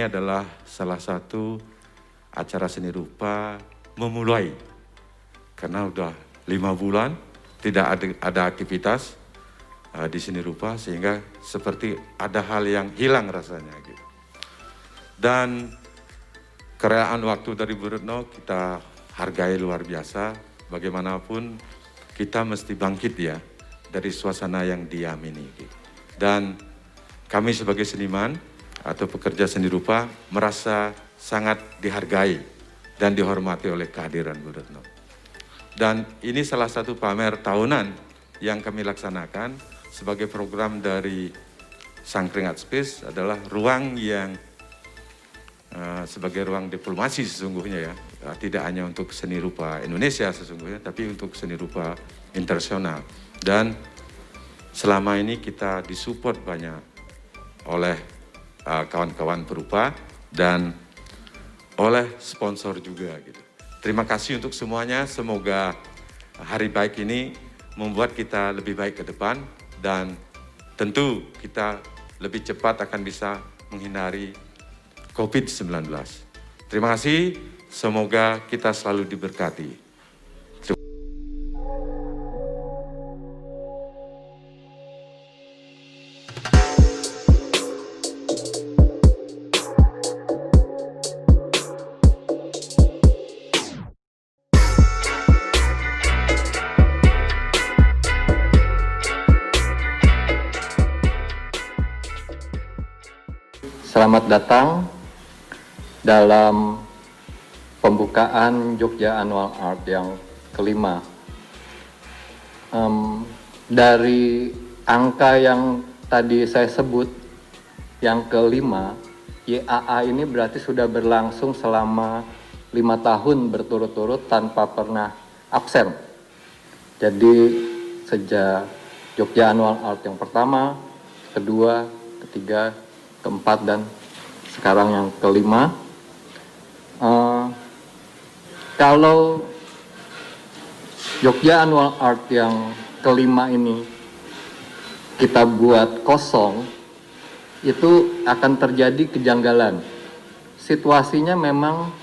ini adalah salah satu acara seni rupa memulai. Karena udah 5 bulan tidak ada aktivitas di seni rupa, sehingga seperti ada hal yang hilang rasanya gitu. Dan kerajaan waktu dari Bu Retno kita hargai luar biasa. Bagaimanapun kita mesti bangkit ya dari suasana yang diam ini gitu. Dan kami sebagai seniman atau pekerja seni rupa merasa sangat dihargai dan dihormati oleh kehadiran Bu Retno. Dan ini salah satu pamer tahunan yang kami laksanakan sebagai program dari Sangkringat Space, adalah ruang yang sebagai ruang diplomasi sesungguhnya ya. Tidak hanya untuk seni rupa Indonesia sesungguhnya, tapi untuk seni rupa internasional. Dan selama ini kita disupport banyak oleh kawan-kawan perupa dan oleh sponsor juga gitu. Terima kasih untuk semuanya. Semoga hari baik ini membuat kita lebih baik ke depan, dan tentu kita lebih cepat akan bisa menghindari COVID-19. Terima kasih, semoga kita selalu diberkati. Selamat datang dalam pembukaan Jogja Annual Art yang kelima. Dari angka yang tadi saya sebut, yang kelima, YAA ini berarti sudah berlangsung selama 5 tahun berturut-turut tanpa pernah absen. Jadi sejak Jogja Annual Art yang pertama, kedua, ketiga, keempat, dan sekarang yang kelima. Kalau Jogja Annual Art yang kelima ini kita buat kosong, itu akan terjadi kejanggalan. Situasinya memang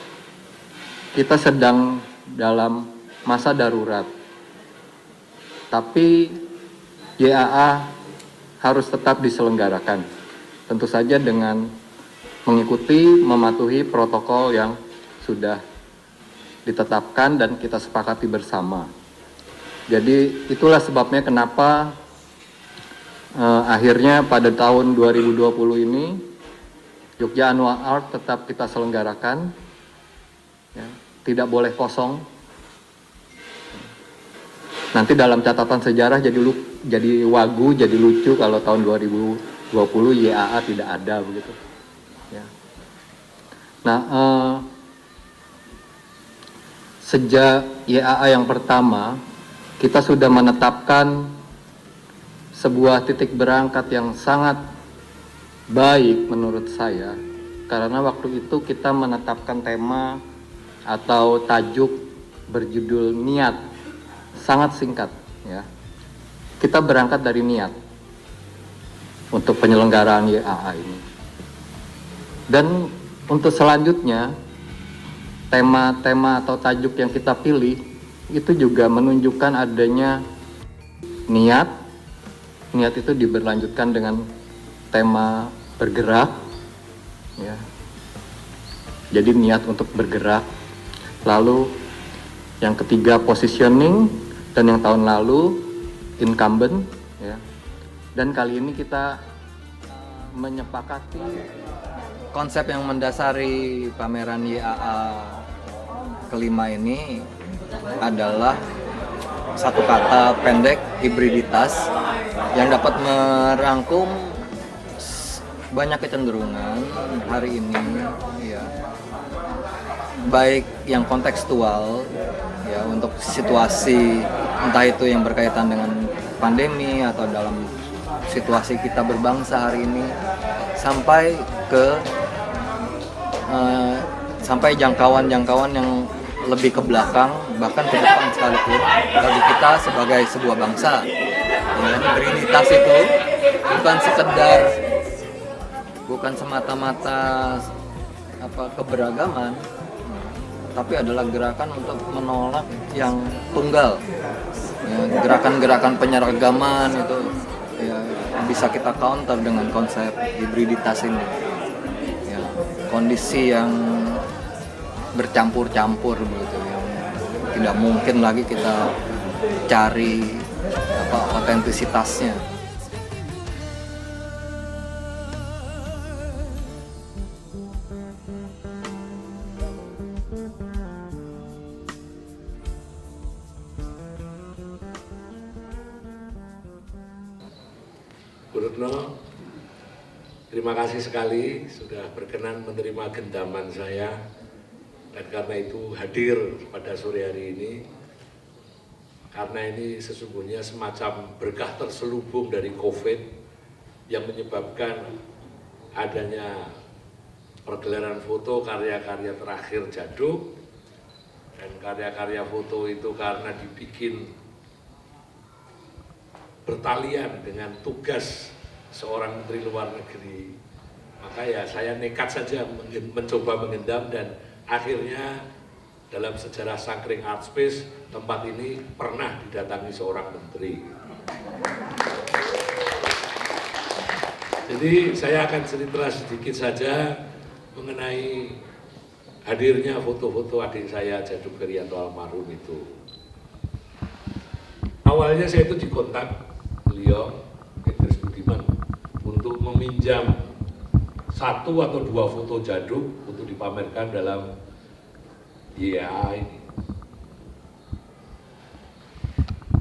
kita sedang dalam masa darurat, tapi YAA harus tetap diselenggarakan. Tentu saja dengan mengikuti, mematuhi protokol yang sudah ditetapkan dan kita sepakati bersama. Jadi itulah sebabnya kenapa akhirnya pada tahun 2020 ini Jogja Annual Art tetap kita selenggarakan, ya, tidak boleh kosong. Nanti dalam catatan sejarah jadi wagu, jadi lucu kalau tahun 2020 YAA tidak ada begitu. Ya. Nah, sejak YAA yang pertama kita sudah menetapkan sebuah titik berangkat yang sangat baik menurut saya, karena waktu itu kita menetapkan tema atau tajuk berjudul niat, sangat singkat ya. Kita berangkat dari niat untuk penyelenggaraan YAA ini. Dan untuk selanjutnya, tema-tema atau tajuk yang kita pilih itu juga menunjukkan adanya niat. Niat itu diberlanjutkan dengan tema bergerak, ya. Jadi niat untuk bergerak. Lalu yang ketiga positioning, dan yang tahun lalu incumbent, ya. Dan kali ini kita menyepakati konsep yang mendasari pameran YAA kelima ini adalah satu kata pendek, hibriditas, yang dapat merangkum banyak kecenderungan hari ini, ya, baik yang kontekstual ya untuk situasi, entah itu yang berkaitan dengan pandemi atau dalam situasi kita berbangsa hari ini, sampai ke sampai jangkauan-jangkauan yang lebih ke belakang, bahkan ke depan sekalipun, bagi kita sebagai sebuah bangsa. Hibriditas itu bukan semata-mata keberagaman, tapi adalah gerakan untuk menolak yang tunggal. Ya, gerakan-gerakan penyeragaman itu ya, bisa kita counter dengan konsep hibriditas ini. Ya, kondisi yang bercampur-campur begitu, yang tidak mungkin lagi kita cari otentisitasnya. Bu Retno, terima kasih sekali sudah berkenan menerima gendaman saya, dan karena itu hadir pada sore hari ini, karena ini sesungguhnya semacam berkah terselubung dari COVID yang menyebabkan adanya pergelaran foto karya-karya terakhir Djaduk, dan karya-karya foto itu karena dibikin bertalian dengan tugas seorang menteri luar negeri, maka ya saya nekat saja mencoba mengendam, dan akhirnya dalam sejarah Sangkring Art Space tempat ini pernah didatangi seorang menteri. Jadi saya akan cerita sedikit saja mengenai hadirnya foto-foto adik saya Djaduk Ferianto almarhum itu. Awalnya saya itu dikontak beliau, Idris Budiman, untuk meminjam 1 atau 2 foto Djaduk untuk dipamerkan dalam YAA ini.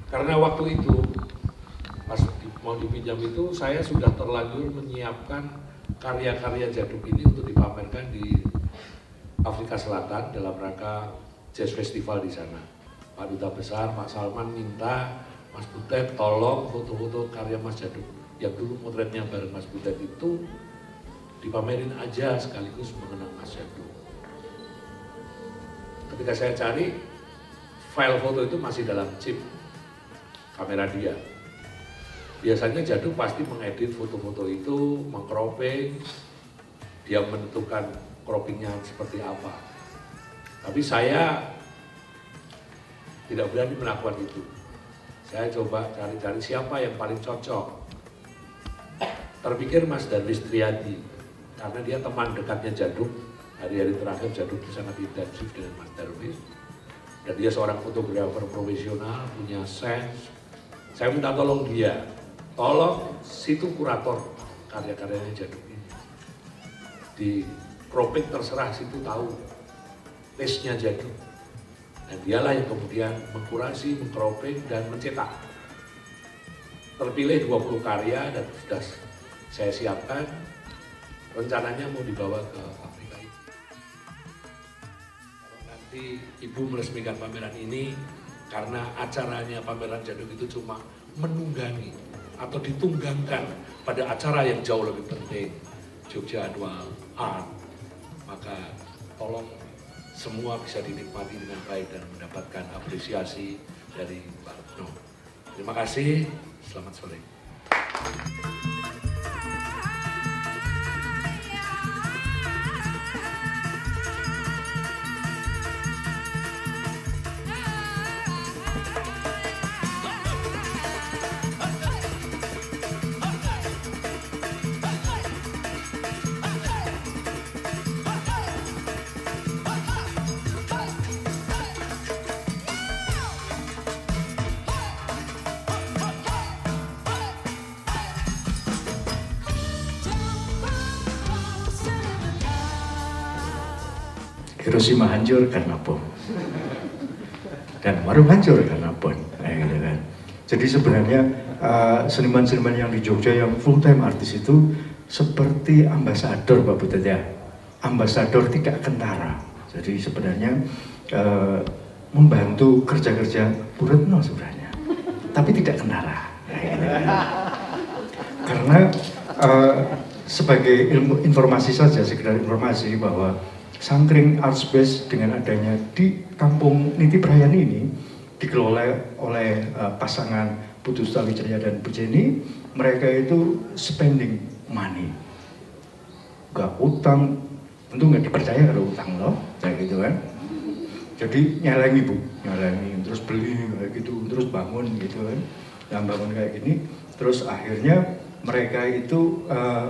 Karena waktu itu, pas mau dipinjam itu, saya sudah terlanjur menyiapkan karya-karya Djaduk ini untuk dipamerkan di Afrika Selatan dalam rangka Jazz Festival di sana. Pak Duta Besar, Pak Salman minta Mas Butet tolong foto-foto karya Mas Djaduk yang dulu motretnya bareng Mas Butet itu dipamerin aja sekaligus mengenang Mas Djaduk. Ketika saya cari, file foto itu masih dalam chip kamera dia. Biasanya Djaduk pasti mengedit foto-foto itu, mengcropping, dia menentukan croppingnya seperti apa. Tapi saya tidak berani melakukan itu. Saya coba cari-cari siapa yang paling cocok. Terpikir Mas Darwis Triadi, karena dia teman dekatnya Djaduk. Hari-hari terakhir Djaduk sangat intensif dengan Mas Darwis. Dan dia seorang fotografer profesional, punya sense. Saya minta tolong dia, tolong situ kurator karya-karyanya Djaduk ini. Di cropping terserah, situ tahu taste-nya Djaduk. Dan dialah yang kemudian mengkurasi, mengcropping, dan mencetak. Terpilih 20 karya dan sudah saya siapkan, rencananya mau dibawa ke Afrika itu. Kalau nanti Ibu meresmikan pameran ini, karena acaranya pameran Djaduk itu cuma menunggangi atau ditunggangkan pada acara yang jauh lebih penting, Jogja Annual Art, maka tolong semua bisa dinikmati dengan baik dan mendapatkan apresiasi dari Pak Retno. Terima kasih, selamat sore. Hiroshima hancur karena bom, dan Warung hancur karena bom, gitu kan. Jadi sebenarnya seniman-seniman yang di Jogja yang full time artis itu seperti ambasador, Pak Butet ya, ambasador tidak kentara. Jadi sebenarnya membantu kerja-kerja Bu Retno sebenarnya, tapi tidak kentara. Gitu kan. Karena sebagai informasi saja, sekedar informasi bahwa Sangkring Art Space dengan adanya di Kampung Niti Prayani ini dikelola oleh pasangan Putu Stawijaya dan Bu Jenny. Mereka itu spending money, gak utang, Untung nggak dipercaya kalau utang loh, kayak gitu kan. Jadi nyelengi Bu, nyelengi, terus beli kayak gitu, terus bangun gitu kan, yang bangun kayak gini, terus akhirnya mereka itu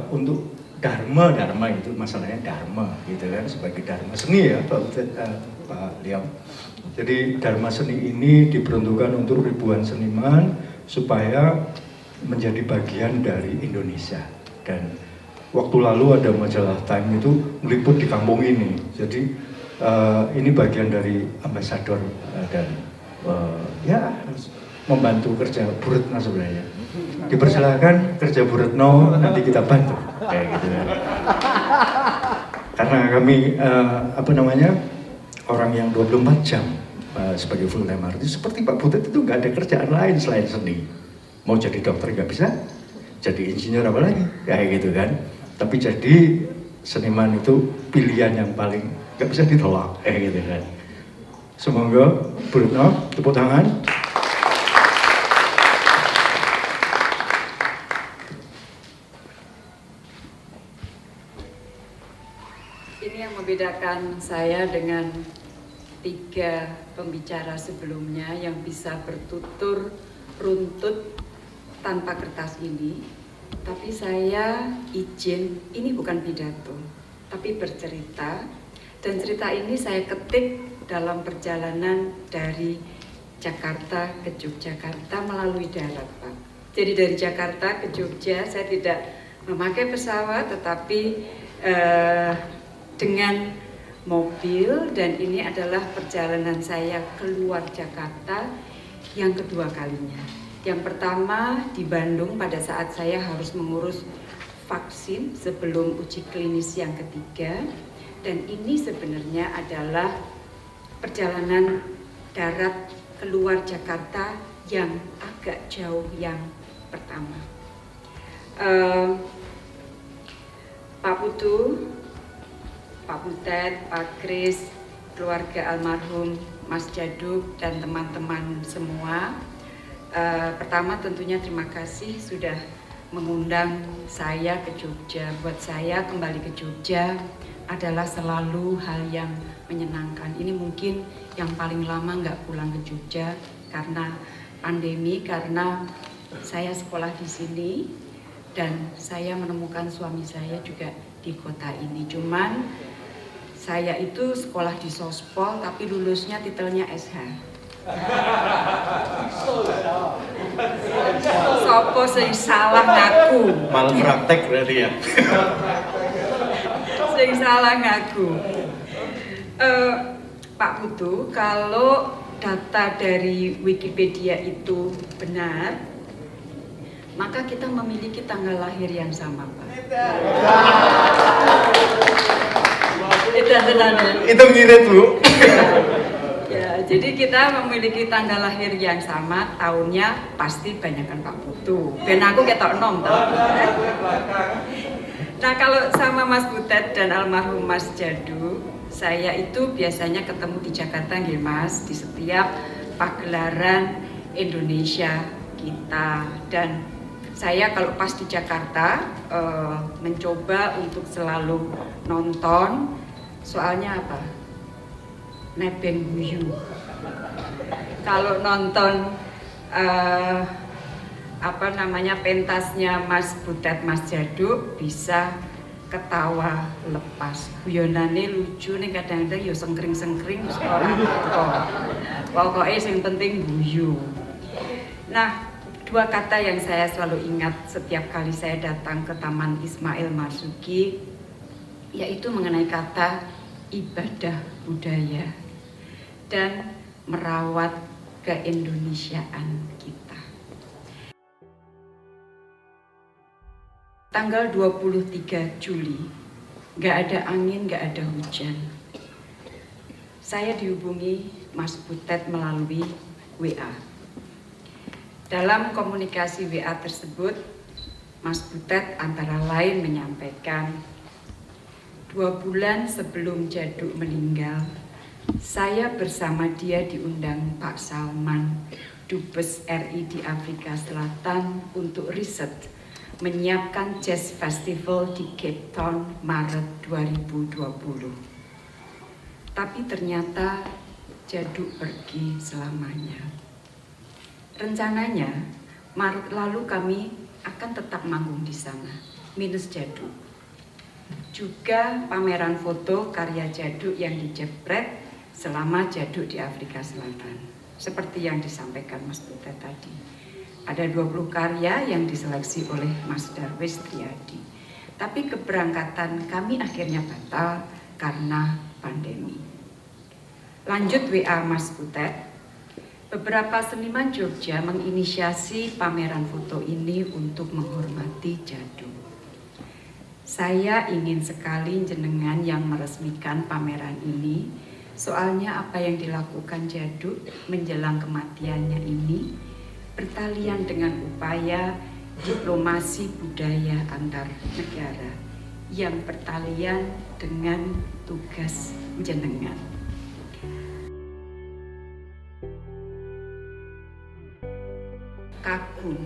untuk dharma itu masalahnya dharma gitu kan, sebagai dharma seni ya Pak Liam. Jadi dharma seni ini diperuntukkan untuk ribuan seniman supaya menjadi bagian dari Indonesia. Dan waktu lalu ada majalah Time itu meliput di kampung ini, jadi ini bagian dari ambasador dan ya membantu kerja Bu Retno sebenarnya. Dipersilakan kerja Bu Retno, nanti kita bantu kayak gitu ya. Karena kami orang yang 24 jam sebagai full time artist, seperti Pak Butet itu nggak ada kerjaan lain selain seni. Mau jadi dokter nggak bisa, jadi insinyur apa lagi kayak gitu kan. Tapi jadi seniman itu pilihan yang paling nggak bisa ditolak kayak gitu kan. Semoga Bu Retno, tepuk tangan. Ini yang membedakan saya dengan 3 pembicara sebelumnya yang bisa bertutur runtut tanpa kertas ini. Tapi saya izin, ini bukan pidato, tapi bercerita. Dan cerita ini saya ketik dalam perjalanan dari Jakarta ke Yogyakarta melalui darat, Pak. Jadi dari Jakarta ke Jogja saya tidak memakai pesawat, tetapi dengan mobil, dan ini adalah perjalanan saya keluar Jakarta yang kedua kalinya. Yang pertama di Bandung pada saat saya harus mengurus vaksin sebelum uji klinis yang ketiga, dan ini sebenarnya adalah perjalanan darat keluar Jakarta yang agak jauh yang pertama. Pak Putu, Pak Butet, Pak Kris, keluarga almarhum Mas Jaduk dan teman-teman semua. Pertama tentunya terima kasih sudah mengundang saya ke Jogja. Buat saya kembali ke Jogja adalah selalu hal yang menyenangkan. Ini mungkin yang paling lama nggak pulang ke Jogja karena pandemi, karena saya sekolah di sini dan saya menemukan suami saya juga di kota ini. Cuman saya itu sekolah di Sospol tapi lulusnya titelnya SH. Sopo sing salah ngaku. Malah praktek berarti ya. Sing salah ngaku. Pak Putu, kalau data dari Wikipedia itu benar, maka kita memiliki tanggal lahir yang sama, Pak. Itu ngirit Bu. Ya, jadi kita memiliki tanggal lahir yang sama, tahunnya pasti banyakan Pak Putu. Ben aku ketok enom toh. Nah, kalau sama Mas Butet dan almarhum Mas Jadu, saya itu biasanya ketemu di Jakarta nggih Mas, di setiap pagelaran Indonesia kita. Dan saya kalau pas di Jakarta mencoba untuk selalu nonton, soalnya apa? Nebeng guyu. Kalau nonton pentasnya Mas Butet, Mas Jaduk, bisa ketawa lepas. Guyonane lucu nih, kadang-kadang ya sengkring-sengkring terus ora apa. Pokoke sing penting guyu. Nah, 2 kata yang saya selalu ingat setiap kali saya datang ke Taman Ismail Marzuki, yaitu mengenai kata ibadah budaya dan merawat keindonesiaan kita. Tanggal 23 Juli, nggak ada angin, nggak ada hujan. Saya dihubungi Mas Butet melalui WA. Dalam komunikasi WA tersebut, Mas Butet antara lain menyampaikan, 2 bulan sebelum Jaduk meninggal, saya bersama dia diundang Pak Salman, Dubes RI di Afrika Selatan untuk riset menyiapkan Jazz Festival di Cape Town Maret 2020. Tapi ternyata Djaduk pergi selamanya. Rencananya Maret lalu kami akan tetap manggung di sana, minus Djaduk. Juga pameran foto karya Djaduk yang dijepret selama Djaduk di Afrika Selatan. Seperti yang disampaikan Mas Butet tadi. Ada 20 karya yang diseleksi oleh Mas Darwis Triadi. Tapi keberangkatan kami akhirnya batal karena pandemi. Lanjut WA Mas Butet, beberapa seniman Jogja menginisiasi pameran foto ini untuk menghormati Djaduk. Saya ingin sekali jenengan yang meresmikan pameran ini, soalnya apa yang dilakukan Djaduk menjelang kematiannya ini bertalian dengan upaya diplomasi budaya antar negara yang bertalian dengan tugas jenengan. Kagum,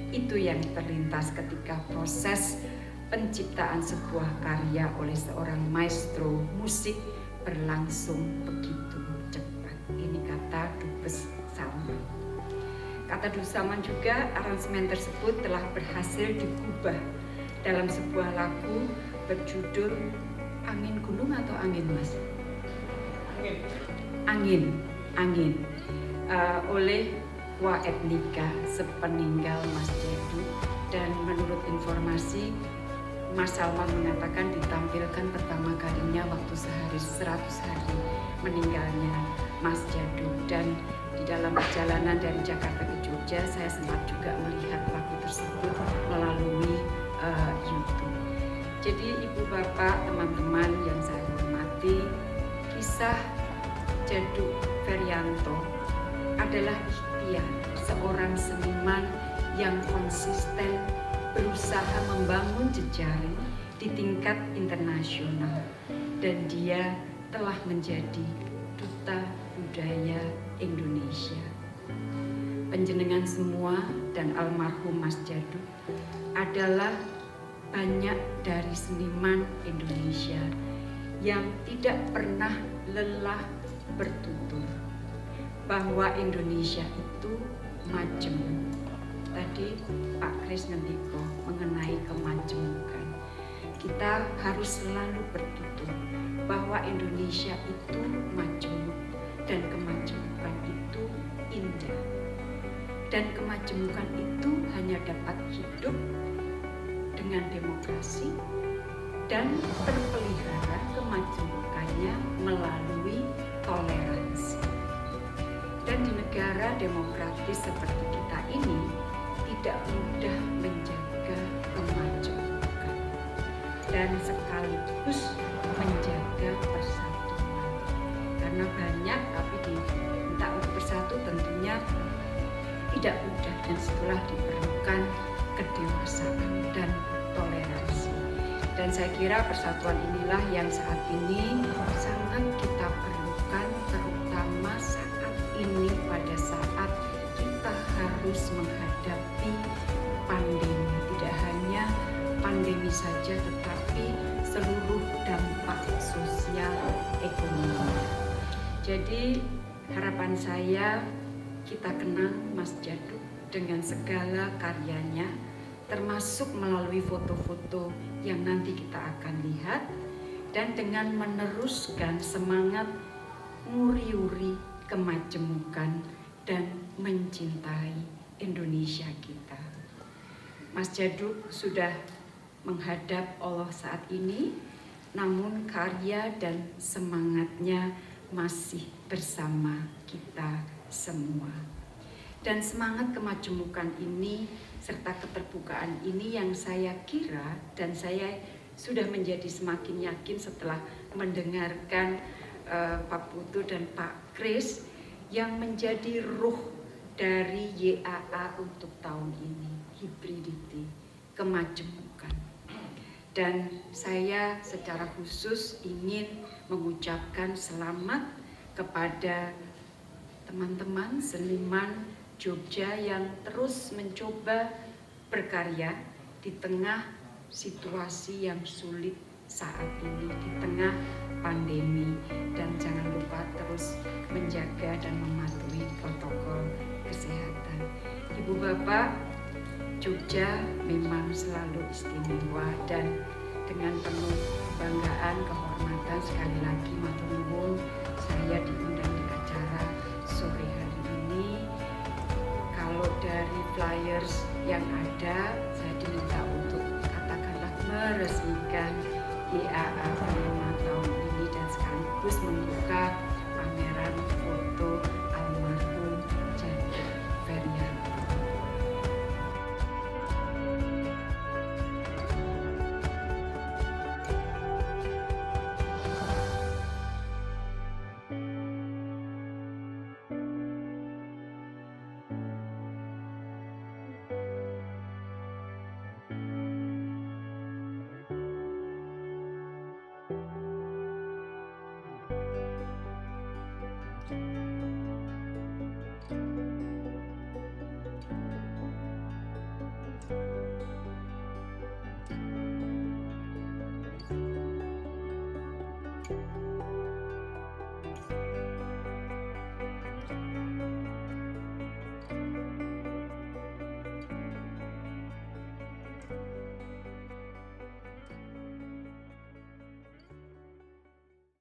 itu yang terlintas ketika proses penciptaan sebuah karya oleh seorang maestro musik berlangsung begitu cepat. Ini kata Dubes Salman. Kata Dubes Salman juga, aransemen tersebut telah berhasil digubah dalam sebuah lagu berjudul Angin Gunung atau Angin Mas? Angin. Oleh Wa Etnika sepeninggal Mas Djaduk, dan menurut informasi Mas Salman mengatakan ditampilkan pertama kalinya waktu sehari 100 hari meninggalnya Mas Djaduk, dan di dalam perjalanan dari Jakarta ke Jogja saya sempat juga melihat lagu tersebut melalui YouTube. Jadi ibu bapak, teman-teman yang saya hormati, kisah Djaduk Ferianto adalah ikhtiar seorang seniman yang konsisten berusaha membangun jejaring di tingkat internasional, dan dia telah menjadi duta budaya Indonesia. Panjenengan semua dan almarhum Mas Djaduk adalah banyak dari seniman Indonesia yang tidak pernah lelah bertutur bahwa Indonesia itu majemuk. Tadi Pak Kris ngendiko mengenai kemajemukan. Kita harus selalu bertutur bahwa Indonesia itu majemuk dan kemajemukan itu indah. Dan kemajemukan itu hanya dapat hidup dengan demokrasi dan terpelihara kemajemukannya melalui toleransi. Dan di negara demokratis seperti kita ini tidak mudah menjaga kemajemukan dan sekaligus menjaga persatuan. Karena banyak, tapi diminta untuk bersatu tentunya tidak mudah, dan setelah diperlukan kedewasaan dan toleransi. Dan saya kira persatuan inilah yang saat ini sangat kita perlukan, terutama saat ini pada saat kita harus menghadapi pandemi. Tidak hanya pandemi saja, tetapi seluruh dampak sosial ekonomi. Jadi harapan saya kita kenal Mas Djaduk dengan segala karyanya, termasuk melalui foto-foto yang nanti kita akan lihat, dan dengan meneruskan semangat nguri-uri kemajemukan dan mencintai Indonesia kita. Mas Djaduk sudah menghadap Allah saat ini, namun karya dan semangatnya masih bersama kita semua. Dan semangat kemajemukan ini serta keterbukaan ini yang saya kira, dan saya sudah menjadi semakin yakin setelah mendengarkan Pak Putu dan Pak Kris, yang menjadi ruh dari YAA untuk tahun ini, hybridity, kemajemukan. Dan saya secara khusus ingin mengucapkan selamat kepada teman-teman seniman Jogja yang terus mencoba berkarya di tengah situasi yang sulit saat ini, di tengah pandemi, dan jangan lupa terus menjaga dan mematuhi protokol kesehatan. Ibu Bapak, Jogja memang selalu istimewa, dan dengan penuh kebanggaan, kehormatan sekali lagi matur nuwun saya diundang di acara sore hari ini. Kalau dari flyers yang ada, saya diminta untuk katakanlah meresmikan IAA pada tahun ini dan sekaligus membuka pameran foto